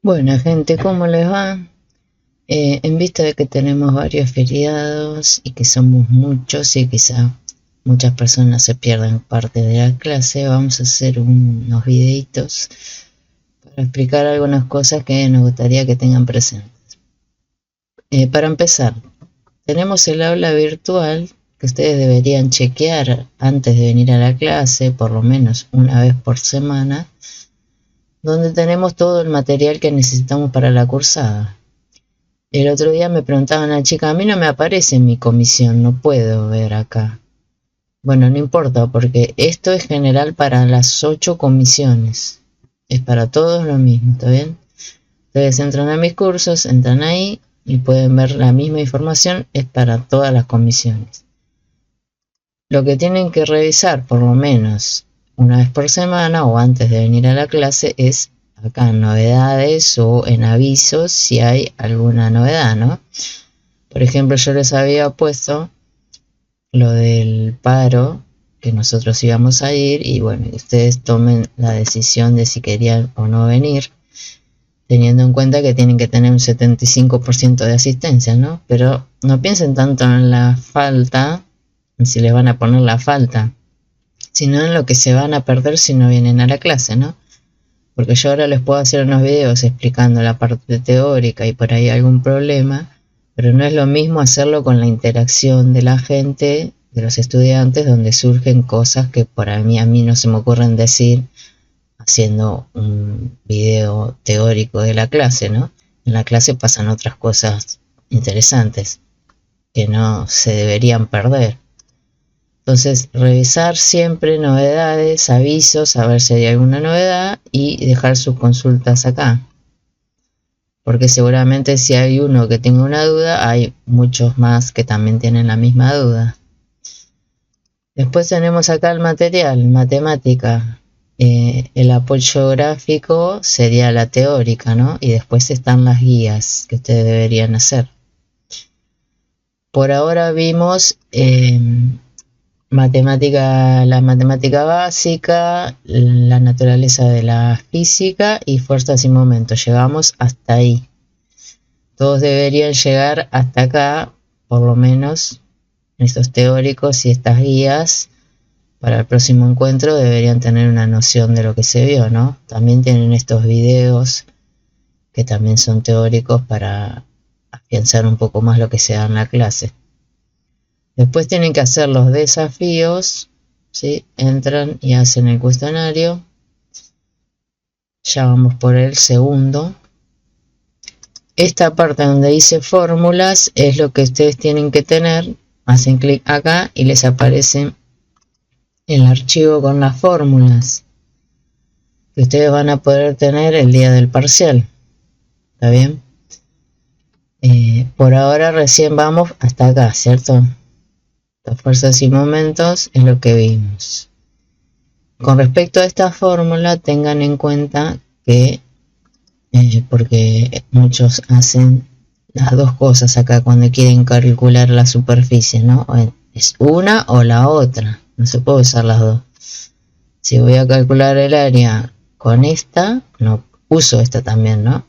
Bueno, gente, ¿cómo les va? En vista de que tenemos varios feriados y que somos muchos y quizá muchas personas se pierdan parte de la clase, vamos a hacer unos videitos para explicar algunas cosas que nos gustaría que tengan presentes. Para empezar, tenemos el aula virtual que ustedes deberían chequear antes de venir a la clase, por lo menos una vez por semana, donde tenemos todo el material que necesitamos para la cursada. El otro día me preguntaban a la chica, a mí no me aparece en mi comisión, no puedo ver acá. Bueno, no importa, porque esto es general para las 8 comisiones. Es para todos lo mismo, ¿está bien? Ustedes entran a mis cursos, entran ahí y pueden ver la misma información, es para todas las comisiones. Lo que tienen que revisar, por lo menos una vez por semana o antes de venir a la clase, es acá en novedades o en avisos si hay alguna novedad, ¿no? Por ejemplo, yo les había puesto lo del paro, que nosotros íbamos a ir, y bueno, ustedes tomen la decisión de si querían o no venir, teniendo en cuenta que tienen que tener un 75% de asistencia, ¿no? Pero no piensen tanto en la falta, en si les van a poner la falta, sino en lo que se van a perder si no vienen a la clase, ¿no? Porque yo ahora les puedo hacer unos videos explicando la parte teórica y por ahí algún problema, pero no es lo mismo hacerlo con la interacción de la gente, de los estudiantes, donde surgen cosas que por a mí no se me ocurren decir haciendo un video teórico de la clase, ¿no? En la clase pasan otras cosas interesantes que no se deberían perder. Entonces, revisar siempre novedades, avisos, a ver si hay alguna novedad y dejar sus consultas acá. Porque seguramente si hay uno que tenga una duda, hay muchos más que también tienen la misma duda. Después tenemos acá el material, matemática. El apoyo gráfico sería la teórica, ¿no? Y después están las guías que ustedes deberían hacer. Por ahora vimos la matemática básica, la naturaleza de la física y fuerzas y momentos. Llegamos hasta ahí. Todos deberían llegar hasta acá, por lo menos estos teóricos y estas guías. Para el próximo encuentro deberían tener una noción de lo que se vio, ¿no? También tienen estos videos que también son teóricos para afianzar un poco más lo que se da en la clase. Después tienen que hacer los desafíos, ¿sí? Entran y hacen el cuestionario. Ya vamos por el segundo. Esta parte donde dice fórmulas es lo que ustedes tienen que tener. Hacen clic acá y les aparece el archivo con las fórmulas que ustedes van a poder tener el día del parcial. ¿Está bien? Por ahora recién vamos hasta acá, ¿cierto? Las fuerzas y momentos es lo que vimos. Con respecto a esta fórmula, tengan en cuenta que, porque muchos hacen las dos cosas acá cuando quieren calcular la superficie, ¿no? Es una o la otra, no se puede usar las dos. Si voy a calcular el área con esta, no uso esta también, ¿no?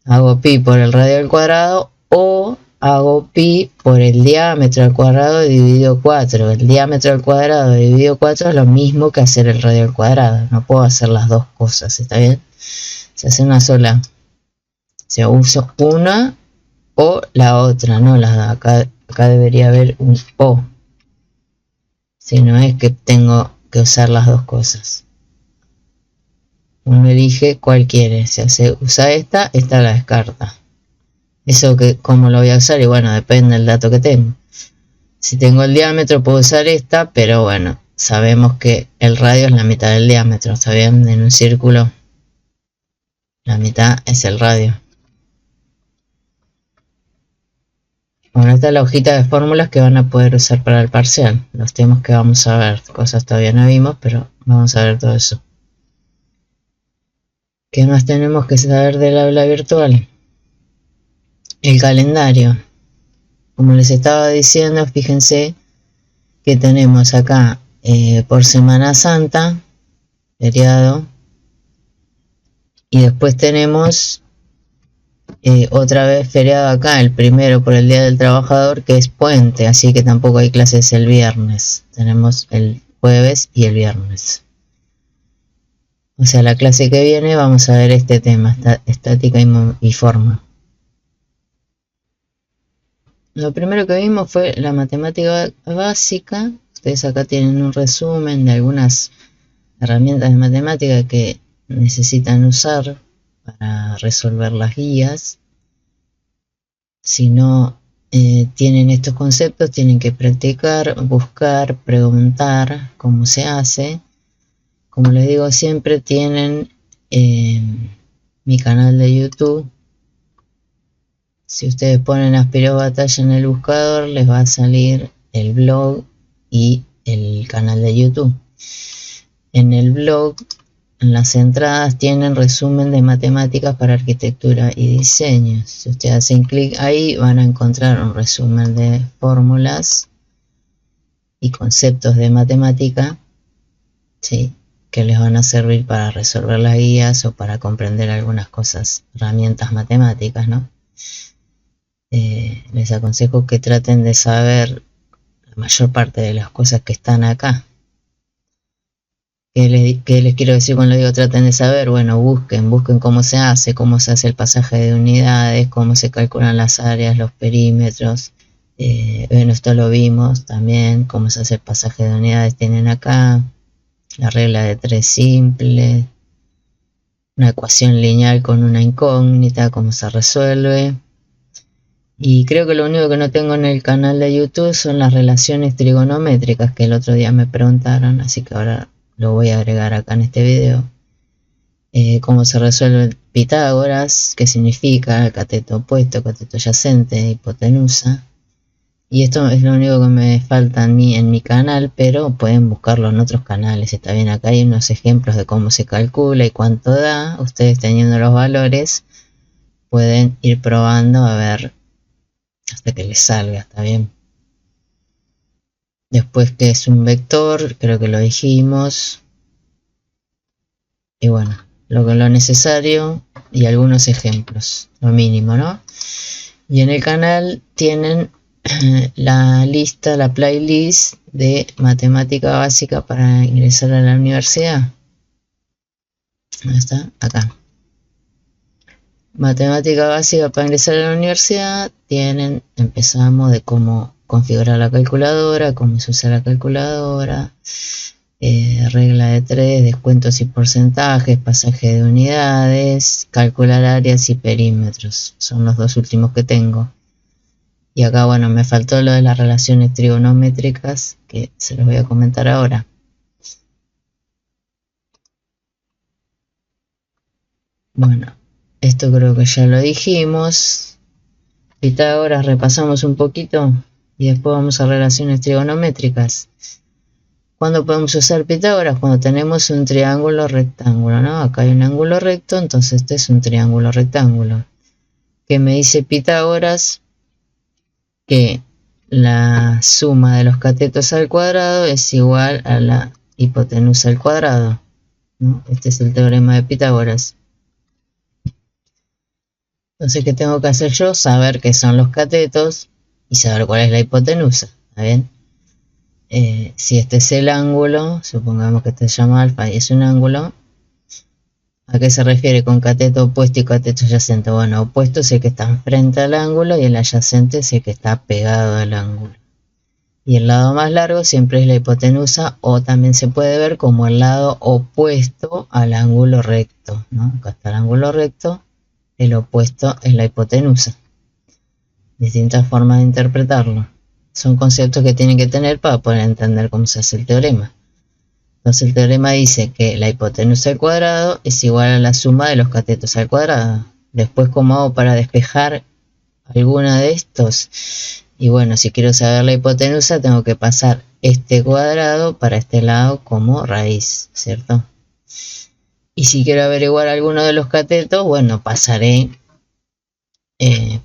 Hago pi por el radio al cuadrado o hago pi por el diámetro al cuadrado dividido 4. El diámetro al cuadrado dividido 4 es lo mismo que hacer el radio al cuadrado. No puedo hacer las dos cosas, ¿está bien? Se hace una sola. Se usa una o la otra, no las da. Acá debería haber un o. Si no es que tengo que usar las dos cosas. Uno elige cuál quiere. Si se usa esta la descarta. Eso que cómo lo voy a usar y bueno, depende del dato que tengo. Si tengo el diámetro puedo usar esta, pero bueno, sabemos que el radio es la mitad del diámetro, ¿está bien? En un círculo la mitad es el radio. Bueno, esta es la hojita de fórmulas que van a poder usar para el parcial. Los temas que vamos a ver, cosas todavía no vimos, pero vamos a ver todo eso. ¿Qué más tenemos que saber del aula virtual? El calendario. Como les estaba diciendo, fíjense que tenemos acá por Semana Santa, feriado, y después tenemos Otra vez feriado acá, el primero por el Día del Trabajador, que es puente, así que tampoco hay clases el viernes. Tenemos el jueves y el viernes. O sea, la clase que viene vamos a ver este tema, estática y forma. Lo primero que vimos fue la matemática básica. Ustedes acá tienen un resumen de algunas herramientas de matemática que necesitan usar para resolver las guías. Si no tienen estos conceptos, tienen que practicar, buscar, preguntar cómo se hace. Como les digo, siempre tienen mi canal de YouTube. Si ustedes ponen Aspiró Batalla en el buscador, les va a salir el blog y el canal de YouTube. En el blog, en las entradas, tienen resumen de matemáticas para arquitectura y diseño. Si ustedes hacen clic ahí, van a encontrar un resumen de fórmulas y conceptos de matemática, ¿sí?, que les van a servir para resolver las guías o para comprender algunas cosas, herramientas matemáticas, ¿no? Les aconsejo que traten de saber la mayor parte de las cosas que están acá. ¿Qué les quiero decir cuando digo traten de saber? Bueno, busquen cómo se hace el pasaje de unidades, cómo se calculan las áreas, los perímetros. Bueno, esto lo vimos también, cómo se hace el pasaje de unidades tienen acá, la regla de 3 simple, una ecuación lineal con una incógnita, cómo se resuelve. Y creo que lo único que no tengo en el canal de YouTube son las relaciones trigonométricas que el otro día me preguntaron, así que ahora lo voy a agregar acá en este video. Cómo se resuelve Pitágoras, qué significa el cateto opuesto, cateto adyacente, hipotenusa. Y esto es lo único que me falta en mi canal, pero pueden buscarlo en otros canales. Está bien, acá hay unos ejemplos de cómo se calcula y cuánto da. Ustedes teniendo los valores pueden ir probando a ver hasta que les salga, está bien. Después, que es un vector, creo que lo dijimos. Y bueno, lo necesario y algunos ejemplos, lo mínimo, ¿no? Y en el canal tienen la lista, la playlist de matemática básica para ingresar a la universidad. ¿Dónde está? Acá. Matemática básica para ingresar a la universidad. Empezamos de cómo configurar la calculadora, cómo se usa la calculadora, regla de 3, descuentos y porcentajes, pasaje de unidades, calcular áreas y perímetros. Son los dos últimos que tengo. Y acá, bueno, me faltó lo de las relaciones trigonométricas, que se los voy a comentar ahora. Bueno, esto creo que ya lo dijimos. Pitágoras repasamos un poquito y después vamos a relaciones trigonométricas. ¿Cuándo podemos usar Pitágoras? Cuando tenemos un triángulo rectángulo, ¿no? Acá hay un ángulo recto, entonces este es un triángulo rectángulo. ¿Qué me dice Pitágoras? Que la suma de los catetos al cuadrado es igual a la hipotenusa al cuadrado, ¿no? Este es el teorema de Pitágoras. Entonces, ¿qué tengo que hacer yo? Saber qué son los catetos y saber cuál es la hipotenusa, ¿está bien? Si este es el ángulo, supongamos que este se llama alfa y es un ángulo, ¿a qué se refiere con cateto opuesto y cateto adyacente? Bueno, opuesto es el que está frente al ángulo y el adyacente es el que está pegado al ángulo. Y el lado más largo siempre es la hipotenusa, o también se puede ver como el lado opuesto al ángulo recto, ¿no? Acá está el ángulo recto, el opuesto es la hipotenusa. Distintas formas de interpretarlo. Son conceptos que tienen que tener para poder entender cómo se hace el teorema. Entonces el teorema dice que la hipotenusa al cuadrado es igual a la suma de los catetos al cuadrado. Después, ¿cómo hago para despejar alguna de estos? Y bueno, si quiero saber la hipotenusa, tengo que pasar este cuadrado para este lado como raíz, ¿cierto? Y si quiero averiguar alguno de los catetos, bueno, pasaré,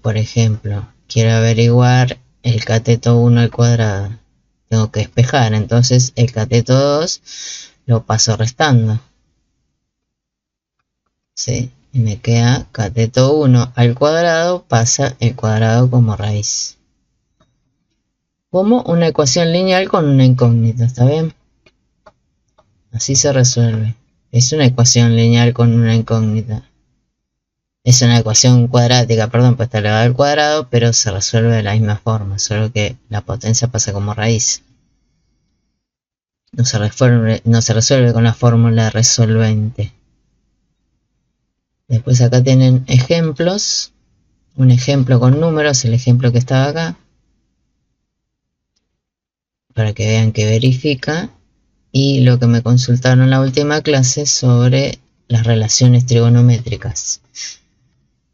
por ejemplo, quiero averiguar el cateto 1 al cuadrado. Tengo que despejar, entonces el cateto 2 lo paso restando, ¿sí? Y me queda cateto 1 al cuadrado, pasa el cuadrado como raíz. Como una ecuación lineal con una incógnita, ¿está bien? Así se resuelve. Es una ecuación lineal con una incógnita. Es una ecuación cuadrática, perdón, pues está elevado al cuadrado, pero se resuelve de la misma forma, solo que la potencia pasa como raíz. No se resuelve con la fórmula resolvente. Después acá tienen ejemplos. Un ejemplo con números, el ejemplo que estaba acá. Para que vean que verifica. Y lo que me consultaron en la última clase sobre las relaciones trigonométricas.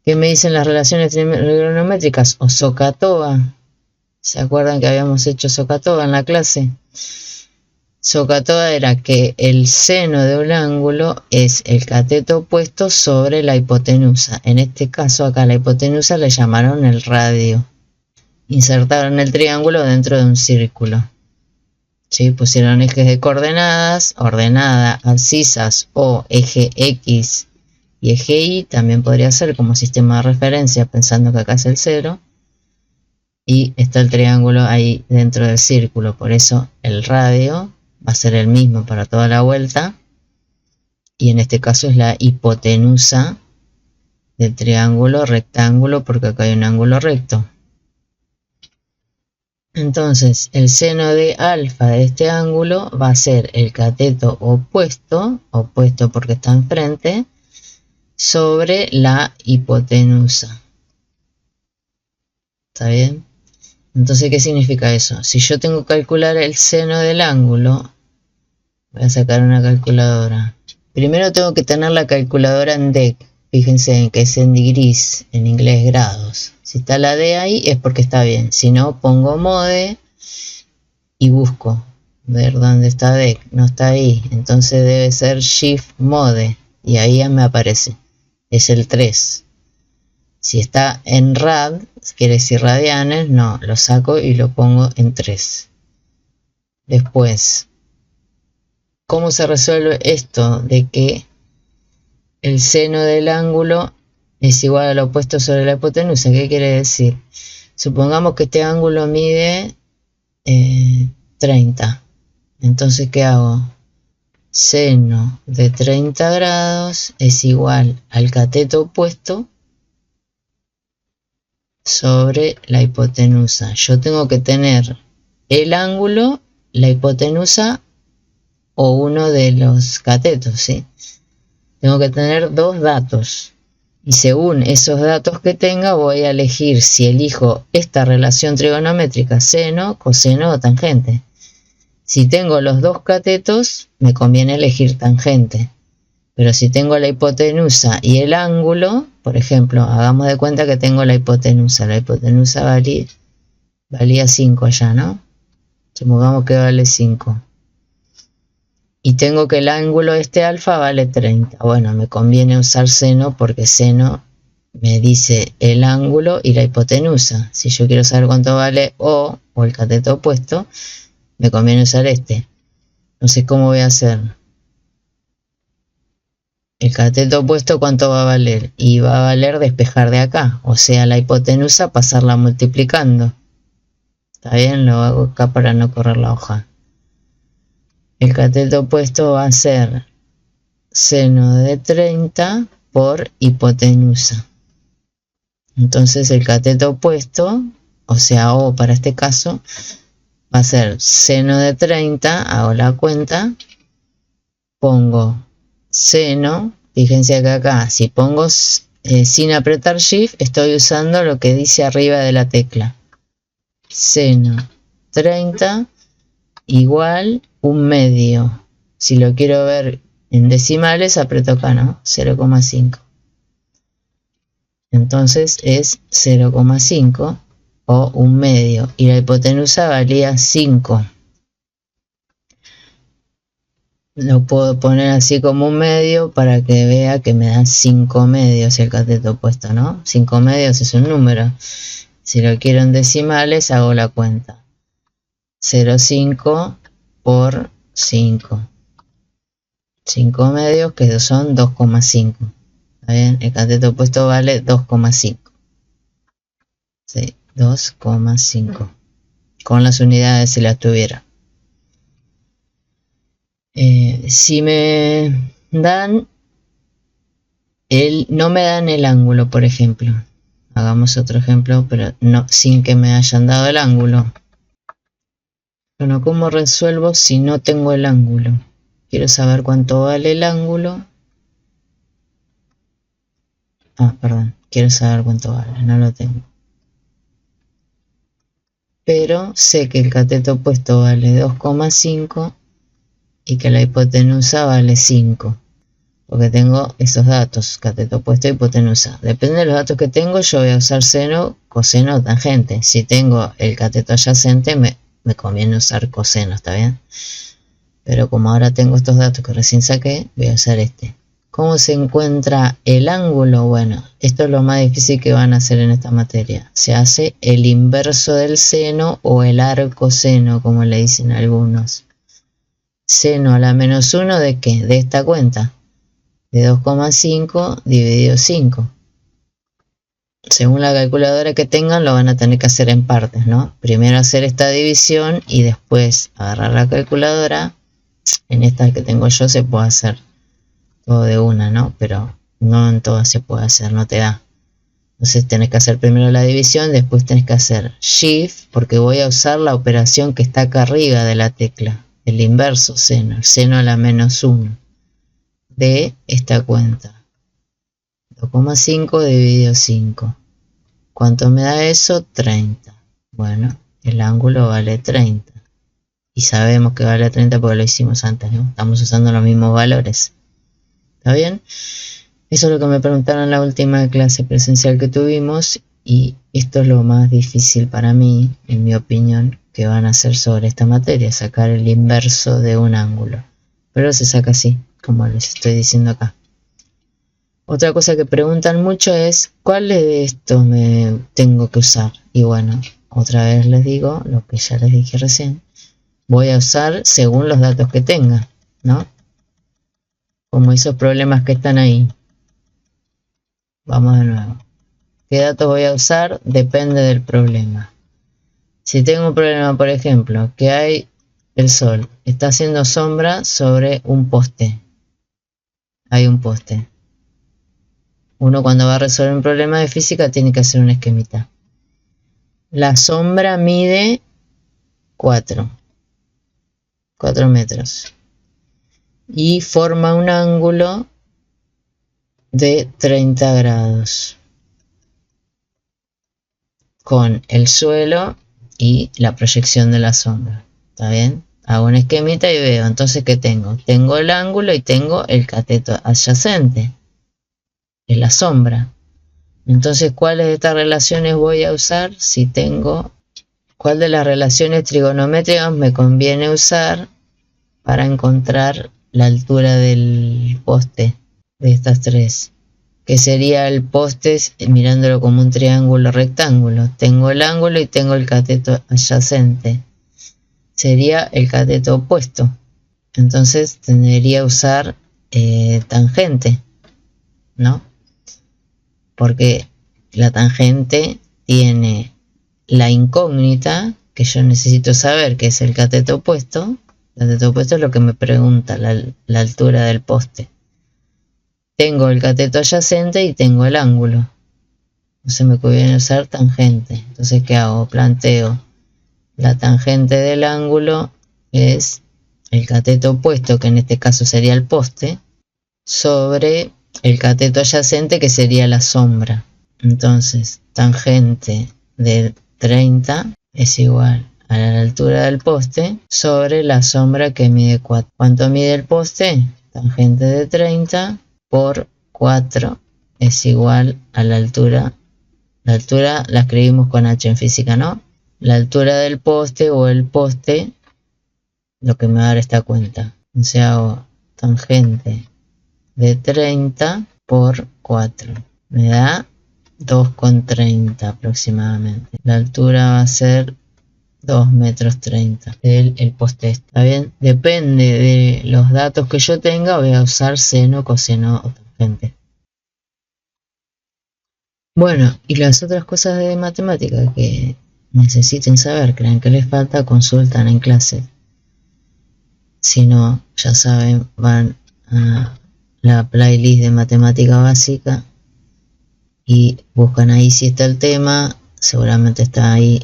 ¿Qué me dicen las relaciones trigonométricas? O SOHCAHTOA. ¿Se acuerdan que habíamos hecho SOHCAHTOA en la clase? SOHCAHTOA era que el seno de un ángulo es el cateto opuesto sobre la hipotenusa. En este caso acá la hipotenusa le llamaron el radio. Insertaron el triángulo dentro de un círculo. ¿Sí? Pusieron ejes de coordenadas, ordenada, abscisas o eje X y eje Y. También podría ser como sistema de referencia pensando que acá es el 0. Y está el triángulo ahí dentro del círculo. Por eso el radio va a ser el mismo para toda la vuelta. Y en este caso es la hipotenusa del triángulo rectángulo porque acá hay un ángulo recto. Entonces el seno de alfa de este ángulo va a ser el cateto opuesto porque está enfrente, sobre la hipotenusa. ¿Está bien? Entonces, ¿qué significa eso? Si yo tengo que calcular el seno del ángulo, voy a sacar una calculadora. Primero tengo que tener la calculadora en DEC. Fíjense que es en degrees, en inglés grados. Si está la D ahí es porque está bien. Si no, pongo mode y busco ver dónde está DEC. No está ahí. Entonces debe ser shift mode. Y ahí ya me aparece. Es el 3. Si está en rad, quiere decir radianes, no, lo saco y lo pongo en 3. Después, ¿cómo se resuelve esto de que el seno del ángulo es igual al opuesto sobre la hipotenusa? ¿Qué quiere decir? Supongamos que este ángulo mide 30. Entonces, ¿qué hago? Seno de 30 grados es igual al cateto opuesto sobre la hipotenusa. Yo tengo que tener el ángulo, la hipotenusa o uno de los catetos, ¿sí? Tengo que tener dos datos. Y según esos datos que tenga, voy a elegir si elijo esta relación trigonométrica, seno, coseno o tangente. Si tengo los dos catetos, me conviene elegir tangente. Pero si tengo la hipotenusa y el ángulo, por ejemplo, hagamos de cuenta que tengo la hipotenusa. La hipotenusa valía 5 ya, ¿no? Supongamos que vale 5. Y tengo que el ángulo alfa vale 30. Bueno, me conviene usar seno porque seno me dice el ángulo y la hipotenusa. Si yo quiero saber cuánto vale O el cateto opuesto, me conviene usar este. Entonces, ¿cómo voy a hacer? El cateto opuesto, ¿cuánto va a valer? Y va a valer despejar de acá. O sea, la hipotenusa pasarla multiplicando. ¿Está bien? Lo hago acá para no correr la hoja. El cateto opuesto va a ser seno de 30 por hipotenusa. Entonces el cateto opuesto, o sea O para este caso, va a ser seno de 30, hago la cuenta, pongo seno, fíjense que acá si pongo sin apretar shift estoy usando lo que dice arriba de la tecla. Seno 30 igual 1/2. Si lo quiero ver en decimales aprieto acá, ¿no? 0,5. Entonces es 0,5 o 1/2 y la hipotenusa valía 5. Lo puedo poner así como 1/2 para que vea que me da 5/2 el cateto opuesto, ¿no? 5/2 es un número. Si lo quiero en decimales hago la cuenta. 0,5 por 5. 5/2 que son 2,5. ¿Está bien? El cateto opuesto vale 2,5. Sí, 2,5. Con las unidades si las tuviera. Si me dan no me dan el ángulo, por ejemplo. Hagamos otro ejemplo, pero no sin que me hayan dado el ángulo. Bueno, ¿cómo resuelvo si no tengo el ángulo? Quiero saber cuánto vale el ángulo. Perdón, quiero saber cuánto vale, no lo tengo. Pero sé que el cateto opuesto vale 2,5 y que la hipotenusa vale 5. Porque tengo esos datos, cateto opuesto y hipotenusa. Depende de los datos que tengo, yo voy a usar seno, coseno o tangente. Si tengo el cateto adyacente, me conviene usar coseno, ¿está bien? Pero como ahora tengo estos datos que recién saqué, voy a usar este. ¿Cómo se encuentra el ángulo? Bueno, esto es lo más difícil que van a hacer en esta materia. Se hace el inverso del seno o el arcoseno, como le dicen algunos. Seno a la menos 1 ¿de qué? De esta cuenta. De 2,5 dividido 5. Según la calculadora que tengan, lo van a tener que hacer en partes, ¿no? Primero hacer esta división y después agarrar la calculadora. En esta que tengo yo se puede hacer todo de una, ¿no? Pero no en todas se puede hacer, no te da. Entonces tenés que hacer primero la división, después tenés que hacer Shift, porque voy a usar la operación que está acá arriba de la tecla, el inverso seno, el seno a la menos 1 de esta cuenta. 2,5 dividido 5. ¿Cuánto me da eso? 30. Bueno, el ángulo vale 30. Y sabemos que vale 30 porque lo hicimos antes, ¿no? Estamos usando los mismos valores. ¿Está bien? Eso es lo que me preguntaron en la última clase presencial que tuvimos. Y esto es lo más difícil para mí, en mi opinión, que van a hacer sobre esta materia. Sacar el inverso de un ángulo. Pero se saca así, como les estoy diciendo acá. Otra cosa que preguntan mucho es, ¿cuál de estos me tengo que usar? Y bueno, otra vez les digo lo que ya les dije recién. Voy a usar según los datos que tenga, ¿no? Como esos problemas que están ahí. Vamos de nuevo. ¿Qué datos voy a usar? Depende del problema. Si tengo un problema, por ejemplo, que hay el sol, está haciendo sombra sobre un poste. Hay un poste. Uno cuando va a resolver un problema de física tiene que hacer un esquemita. La sombra mide 4 metros. Y forma un ángulo de 30 grados. Con el suelo y la proyección de la sombra. ¿Está bien? Hago un esquemita y veo. Entonces, ¿qué tengo? Tengo el ángulo y tengo el cateto adyacente. Es la sombra. Entonces, ¿cuáles de estas relaciones voy a usar? Si tengo, ¿cuál de las relaciones trigonométricas me conviene usar para encontrar la altura del poste de estas tres? Que sería el poste mirándolo como un triángulo rectángulo. Tengo el ángulo y tengo el cateto adyacente. Sería el cateto opuesto. Entonces tendría que usar tangente, ¿no? Porque la tangente tiene la incógnita que yo necesito saber, que es el cateto opuesto. El cateto opuesto es lo que me pregunta la altura del poste. Tengo el cateto adyacente y tengo el ángulo. Entonces me conviene usar tangente. Entonces, ¿qué hago? Planteo la tangente del ángulo es el cateto opuesto, que en este caso sería el poste, sobre el cateto adyacente, que sería la sombra. Entonces, tangente de 30 es igual a la altura del poste sobre la sombra que mide 4. ¿Cuánto mide el poste? Tangente de 30 por 4 es igual a la altura. La altura la escribimos con H en física, ¿no? La altura del poste o el poste, lo que me va a dar esta cuenta. Entonces hago tangente de 30 por 4. Me da 2,30 aproximadamente. La altura va a ser 2,30 metros del poste. ¿Está bien? Depende de los datos que yo tenga, voy a usar seno, coseno o tangente. Bueno, y las otras cosas de matemática que necesiten saber, crean que les falta, consultan en clase. Si no, ya saben, van a la playlist de matemática básica y buscan ahí si está el tema, seguramente está ahí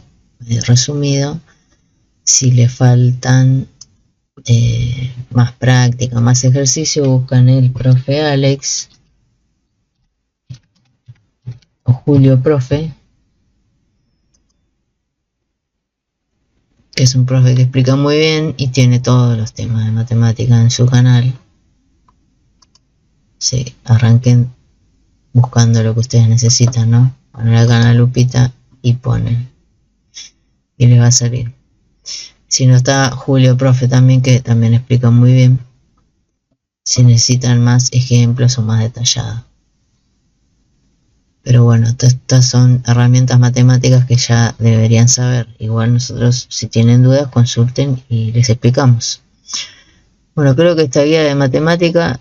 resumido. Si les faltan más práctica, más ejercicio, buscan el profe Alex o Julio Profe, que es un profe que explica muy bien y tiene todos los temas de matemática en su canal. Sí, arranquen buscando lo que ustedes necesitan, ¿no? Ponen acá en la lupita y ponen y les va a salir. Si no, está Julio Profe también, que también explica muy bien si necesitan más ejemplos o más detallados. Pero bueno, estas son herramientas matemáticas que ya deberían saber. Igual nosotros, si tienen dudas, consulten y les explicamos. Bueno, creo que esta guía de matemática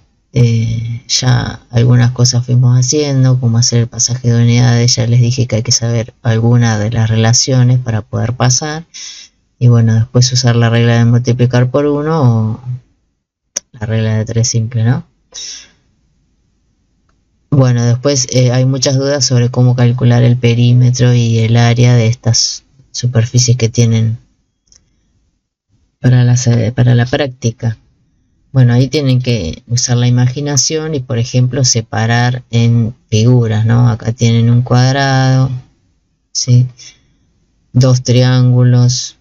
ya algunas cosas fuimos haciendo, como hacer el pasaje de unidades. Ya les dije que hay que saber alguna de las relaciones para poder pasar. Y bueno, después usar la regla de multiplicar por 1 o la regla de 3 simple, ¿no? Bueno, después hay muchas dudas sobre cómo calcular el perímetro y el área de estas superficies que tienen para la práctica. Bueno, ahí tienen que usar la imaginación y, por ejemplo, separar en figuras, ¿no? Acá tienen un cuadrado, ¿sí? Dos triángulos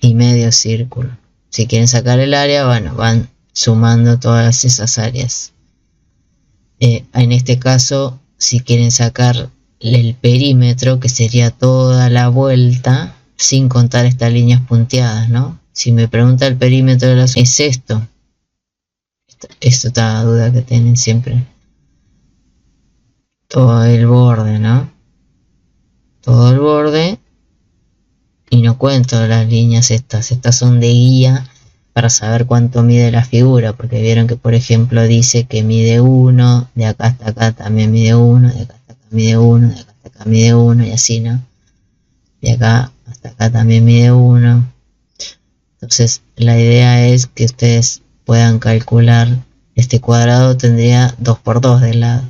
y medio círculo. Si quieren sacar el área, bueno, van sumando todas esas áreas. En este caso, si quieren sacar el perímetro, que sería toda la vuelta, sin contar estas líneas punteadas, ¿no? Si me pregunta el perímetro de la zona, es esto. Esto está la duda que tienen siempre. Todo el borde, ¿no? Todo el borde. Y no cuento las líneas estas. Estas son de guía para saber cuánto mide la figura, porque vieron que, por ejemplo, dice que mide 1, de acá hasta acá también mide 1, de acá hasta acá mide 1, de acá hasta acá mide 1 y así, ¿no? De acá hasta acá también mide 1. Entonces la idea es que ustedes puedan calcular. Este cuadrado tendría 2 por 2 del lado.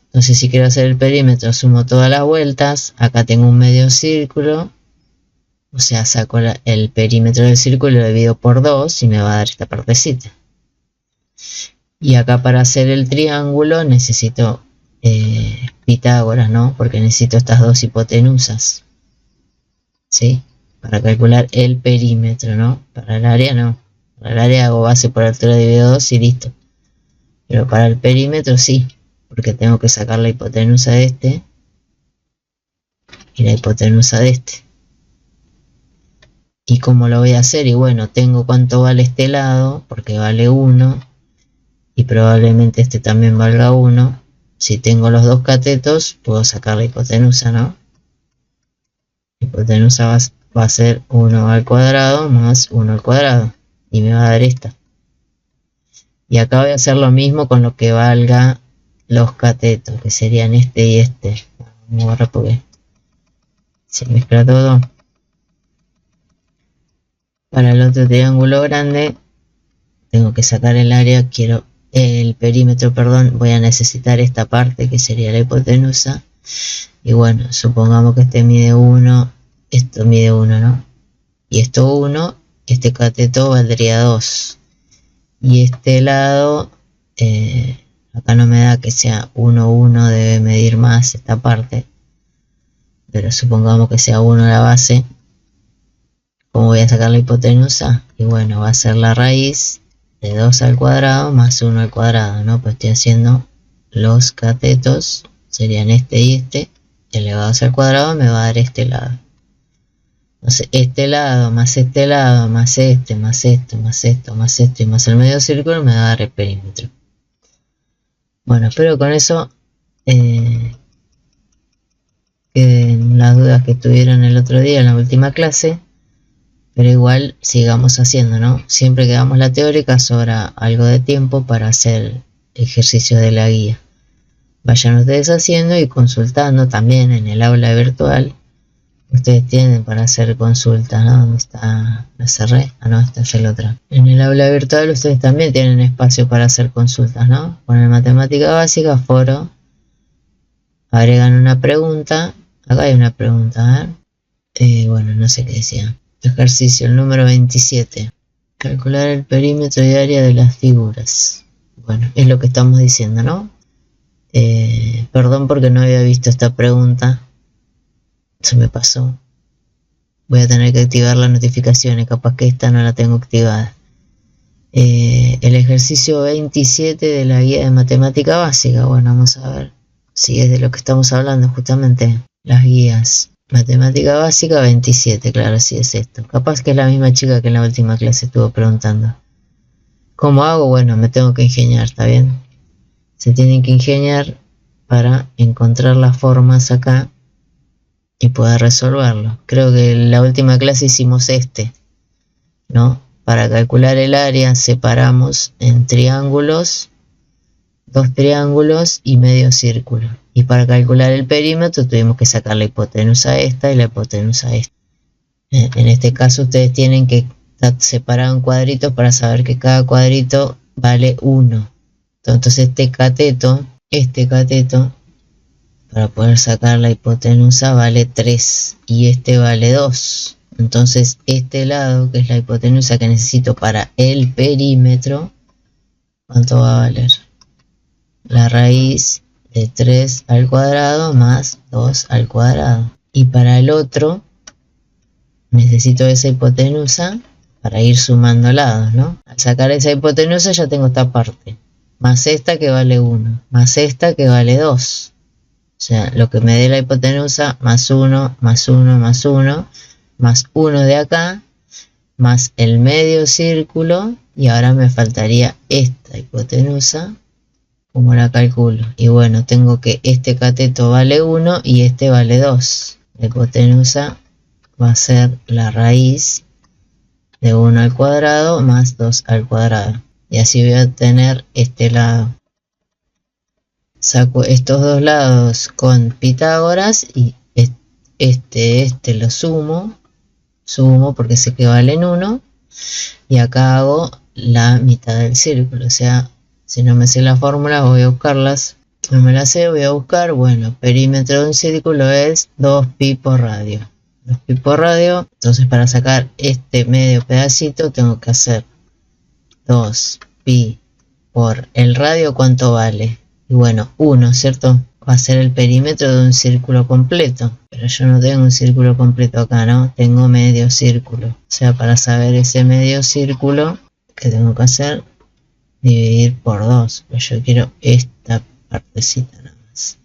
Entonces, si quiero hacer el perímetro, sumo todas las vueltas. Acá tengo un medio círculo. O sea, saco el perímetro del círculo, lo divido por 2 y me va a dar esta partecita. Y acá, para hacer el triángulo, necesito Pitágoras, ¿no? Porque necesito estas dos hipotenusas, ¿sí? Para calcular el perímetro, ¿no? Para el área no. Para el área hago base por altura dividido 2 y listo. Pero para el perímetro sí, porque tengo que sacar la hipotenusa de este y la hipotenusa de este. ¿Y cómo lo voy a hacer? Y bueno, tengo cuánto vale este lado, porque vale 1, y probablemente este también valga 1. Si tengo los dos catetos, puedo sacar la hipotenusa, ¿no? La hipotenusa va a ser 1 al cuadrado más 1 al cuadrado, y me va a dar esta. Y acá voy a hacer lo mismo con lo que valga los catetos, que serían este y este. Vamos a borrar porque se mezcla todo. Para el otro triángulo grande tengo que sacar el área, quiero el perímetro, perdón, voy a necesitar esta parte que sería la hipotenusa. Y bueno, supongamos que este mide 1, esto mide 1, ¿no? Y esto 1, este cateto valdría 2. Y este lado, acá no me da que sea 1, 1, debe medir más esta parte. Pero supongamos que sea 1 la base. ¿Cómo voy a sacar la hipotenusa? Y bueno, va a ser la raíz de 2 al cuadrado más 1 al cuadrado, ¿no? Pues estoy haciendo los catetos, serían este y este, elevados al cuadrado me va a dar este lado. Entonces este lado más este lado más este más esto más esto más esto y más el medio círculo me va a dar el perímetro. Bueno, espero con eso queden las dudas que tuvieron el otro día en la última clase. Pero igual sigamos haciendo, ¿no? Siempre que hagamos la teórica sobra algo de tiempo para hacer ejercicios de la guía. vayan ustedes haciendo y consultando también en el aula virtual. Ustedes tienen para hacer consultas, ¿no? ¿Dónde está? ¿La cerré? Ah, no, esta es la otra. En el aula virtual ustedes también tienen espacio para hacer consultas, ¿no? Ponen matemática básica, foro, agregan una pregunta. Acá hay una pregunta, a ver. Bueno, no sé qué decía. Ejercicio, el número 27. Calcular el perímetro y área de las figuras. Bueno, es lo que estamos diciendo, ¿no? Perdón porque no había visto esta pregunta. Se me pasó. Voy a tener que activar las notificaciones. Capaz que esta no la tengo activada. El ejercicio 27 de la guía de matemática básica. Bueno, vamos a ver si es de lo que estamos hablando justamente. Las guías. Matemática básica 27, claro, sí es esto. Capaz que es la misma chica que en la última clase estuvo preguntando. ¿Cómo hago? Bueno, me tengo que ingeniar, ¿está bien? Se tienen que ingeniar para encontrar las formas acá y poder resolverlo. Creo que en la última clase hicimos ¿no? Para calcular el área separamos en triángulos, 2 triángulos y medio círculo. Y para calcular el perímetro tuvimos que sacar la hipotenusa a esta y la hipotenusa a esta. En este caso ustedes tienen que estar separados en cuadritos para saber que cada cuadrito vale 1. Entonces este cateto, para poder sacar la hipotenusa vale 3 y este vale 2. Entonces este lado, que es la hipotenusa que necesito para el perímetro, ¿cuánto va a valer? La raíz de 3 al cuadrado más 2 al cuadrado. Y para el otro, necesito esa hipotenusa para ir sumando lados, ¿no? Al sacar esa hipotenusa ya tengo esta parte. Más esta que vale 1, más esta que vale 2. O sea, lo que me dé la hipotenusa, más 1, más 1, más 1, más 1 de acá, más el medio círculo, y ahora me faltaría esta hipotenusa. ¿Cómo la calculo? Y bueno, tengo que este cateto vale 1 y este vale 2. La hipotenusa va a ser la raíz de 1 al cuadrado más 2 al cuadrado. Y así voy a obtener este lado. Saco estos dos lados con Pitágoras y este lo sumo porque sé que valen 1. Y acá hago la mitad del círculo, o sea, si no me sé la fórmula voy a buscarlas. No me la sé, voy a buscar, bueno, perímetro de un círculo es 2pi por radio. 2pi por radio, entonces para sacar este medio pedacito tengo que hacer 2pi por el radio, ¿cuánto vale? Y bueno, 1, ¿cierto? Va a ser el perímetro de un círculo completo. Pero yo no tengo un círculo completo acá, ¿no? Tengo medio círculo. O sea, para saber ese medio círculo, ¿qué tengo que hacer? Dividir por 2. Pues yo quiero esta partecita nada más.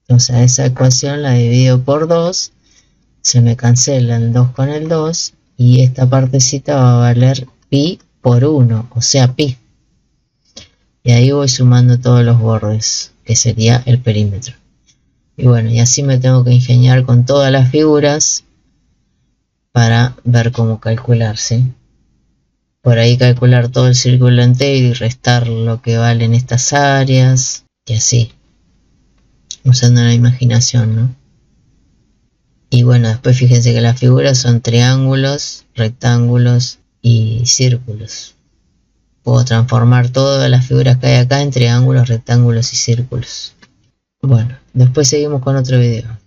Entonces a esa ecuación la divido por 2. Se me cancela el 2 con el 2. Y esta partecita va a valer pi por 1. O sea, pi. Y ahí voy sumando todos los bordes, que sería el perímetro. Y bueno, y así me tengo que ingeniar con todas las figuras para ver cómo calcular, ¿sí? Por ahí calcular todo el círculo entero y restar lo que valen estas áreas, y así, usando la imaginación, ¿no? Y bueno, después fíjense que las figuras son triángulos, rectángulos y círculos. Puedo transformar todas las figuras que hay acá en triángulos, rectángulos y círculos. Bueno, después seguimos con otro video.